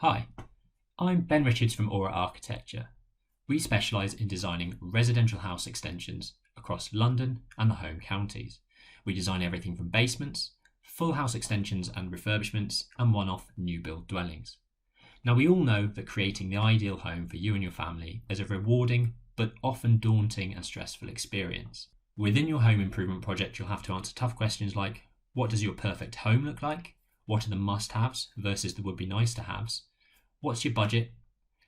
Hi, I'm Ben Richards from Aura Architecture. We specialise in designing residential house extensions across London and the home counties. We design everything from basements, full house extensions and refurbishments, and one-off new build dwellings. Now, we all know that creating the ideal home for you and your family is a rewarding but often daunting and stressful experience. Within your home improvement project, you'll have to answer tough questions like, what does your perfect home look like? What are the must-haves versus the would-be nice-to-haves? What's your budget?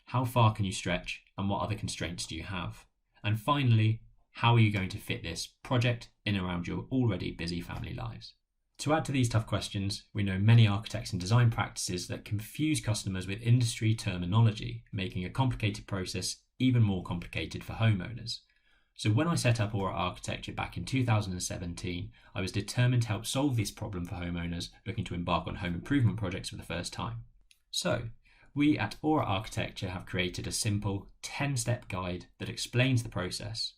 How far can you stretch? And what other constraints do you have? And finally, how are you going to fit this project in around your already busy family lives? To add to these tough questions, we know many architects and design practices that confuse customers with industry terminology, making a complicated process even more complicated for homeowners. So when I set up Aura Architecture back in 2017, I was determined to help solve this problem for homeowners looking to embark on home improvement projects for the first time. So, we at Aura Architecture have created a simple 10-step guide that explains the process.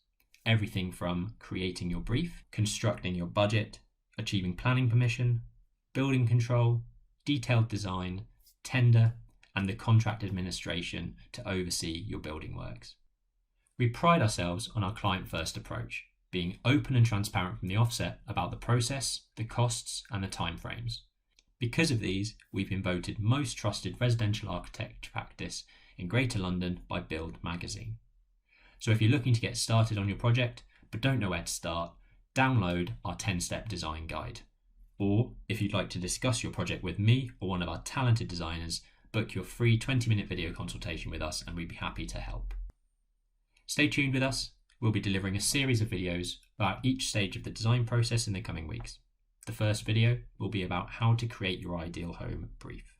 Everything from creating your brief, constructing your budget, achieving planning permission, building control, detailed design, tender, and the contract administration to oversee your building works. We pride ourselves on our client-first approach, being open and transparent from the offset about the process, the costs, and the timeframes. Because of these, we've been voted most trusted residential architecture practice in Greater London by Build magazine. So if you're looking to get started on your project but don't know where to start, download our 10-step design guide. Or if you'd like to discuss your project with me or one of our talented designers, book your free 20-minute video consultation with us and we'd be happy to help. Stay tuned with us. We'll be delivering a series of videos about each stage of the design process in the coming weeks. The first video will be about how to create your ideal home brief.